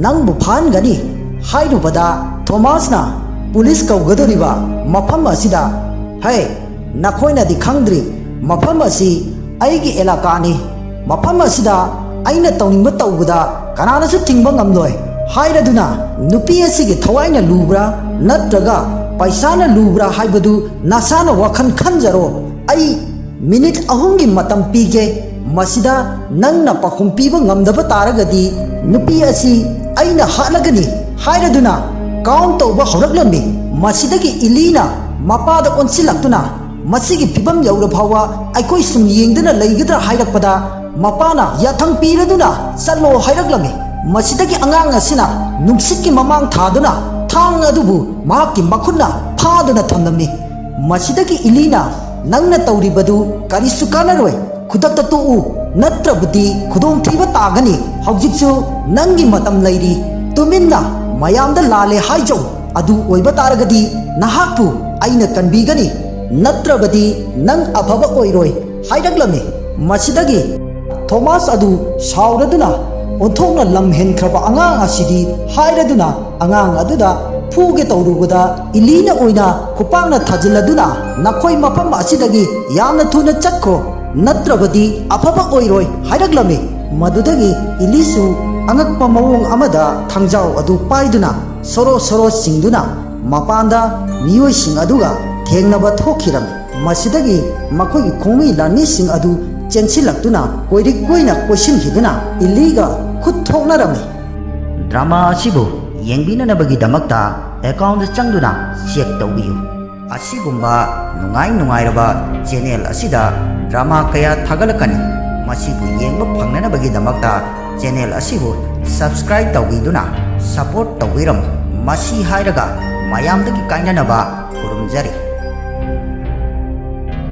ꯅꯪꯕꯨ ꯐꯥꯍꯟꯒꯅꯤ ꯍꯥꯏꯔꯨꯕꯗ ꯊꯣꯃꯥꯁꯅ ꯄꯨꯂꯤꯁ ꯀꯧꯒꯗꯧꯔꯤꯕ ꯃꯐꯝ ꯑꯁꯤꯗ ꯍꯦ ꯅꯈꯣꯏꯅꯗꯤ ꯈꯪꯗ꯭ꯔꯤ ꯃꯐꯝ ꯑꯁꯤ ꯑꯩꯒꯤ ꯑꯦꯂꯥꯀꯥꯅꯤ ꯃꯐꯝ ꯑꯁꯤꯗ ꯑꯩꯅ ꯇꯧꯅꯤꯡꯕ ꯇꯧꯕꯗ ꯀꯅꯥꯅꯁꯨ ꯊꯤꯡꯕ ꯉꯝꯂꯣꯏ ꯍꯥꯏꯔꯗꯨꯅ ꯅꯨꯄꯤ ꯑꯁꯤꯒꯤ ꯊꯋꯥꯏꯅ ꯂꯨꯕ꯭ꯔꯥ ꯅꯠꯇ꯭ꯔꯒ ꯄꯩꯁꯥꯅ ꯂꯨꯕ꯭ꯔꯥ ꯍꯥꯏꯕꯗꯨ ꯅꯁꯥꯅ ꯋꯥꯈꯜ ꯈꯟꯖꯔꯣ ꯑꯩ ꯃꯤꯅꯤꯠ 3ꯒꯤ ꯃꯇꯝ ꯄꯤꯒꯦ ꯃꯁꯤꯗ ꯅꯪꯅ ꯄꯥꯎꯈꯨꯝ ꯄꯤꯕ ꯉꯝꯗꯕ ꯇꯥꯔꯒꯗꯤ ꯅꯨꯄꯤ ꯑꯁꯤ ꯑꯩꯅ ꯍꯥꯠꯂꯒꯅꯤ ꯍꯥꯏꯔꯗꯨꯅ ꯀꯥꯎꯟ ꯇꯧꯕ ꯍꯧꯔꯛꯂꯝꯃꯤ ꯃꯁꯤꯗꯒꯤ ꯏꯂꯤꯅ ꯃꯄꯥꯗ ꯑꯣꯟꯁꯤꯜꯂꯛꯇꯨꯅ ꯃꯁꯤꯒꯤ ꯐꯤꯕꯝ ꯌꯧꯔꯐꯥꯎꯕ ꯑꯩꯈꯣꯏ ꯁꯨꯝ ꯌꯦꯡꯗꯨꯅ ꯂꯩꯒꯗ꯭ꯔꯥ ꯍꯥꯏꯔꯛꯄꯗ ꯃꯄꯥꯅ ꯌꯥꯊꯪ ꯄꯤꯔꯗꯨꯅ ꯆꯠꯂꯣ ꯍꯥꯏꯔꯛꯂꯝꯃꯤ ꯃꯁꯤꯗꯒꯤ ꯑꯉꯥꯡ ꯑꯁꯤꯅ ꯅꯨꯡꯁꯤꯠꯀꯤ ꯃꯃꯥꯡ ꯊꯥꯗꯨꯅ ꯊꯥꯡ ꯑꯗꯨꯕు ꯃꯍꯥꯛꯀꯤ ꯃꯈꯨꯠꯅ ꯐꯥꯗꯨꯅ ꯊꯝꯂꯝꯃꯤ ꯃꯁꯤꯗꯒꯤ इलीना नंगना तौरीबदु करिसु कानरोय खुदक्ता तोउ नत्रबदि खुदोंथीबा तागनी हौजिकसु नंगी मतम लैरी तुमिन्ना मयामदा लाले हाइजौ अदु ओइबा तारगदि नहाकपु आइना कनबीगनी नत्रबदि नंग अफबा ओइरोय हाइरगलमे मसिदगी थॉमस अदु सावरदुना ओंथोंना लमहेनख्रबा अंगांग असिदि हाइरदुना अंगांग अदुदा फूगे तौरुबदा इलीना ओइना खुपांगना थाजिल्लदुना नखोय मफम असिदगी यामना थुना चटखो नत्रबदि अफबा ओइरोय हाइरगलमे मदुदगी इलीसु अंगकपा मवोंग अमदा थांजाव अदु पाइदुना सरो सरो सिंगदुना मपांदा मियोइसिंग अदुगा थेंगनबा थोखिरम मसिदगी मखोयगी खोंगमी लानिसिंग अदु चेंसिलक्तुना कोइरिक कोइना कोइसिनखिदुना इलीगा खुद थोकनारम ड्रामा असिबु येंबिननबगीदमक्ता अकाउंट चंगदुना चेक तौबियु असिगुंबा नुंगाई नुंगाइरबा चैनल असिदा ड्रामा कया थागलकनी मसिबु येंबा फंगननबगीदमक्ता चैनल असिबु सब्सक्राइब तौबिदुना सपोर्ट तौबिरम मसी हाइरगा मयामदगी काइननबा खुरुमजरी।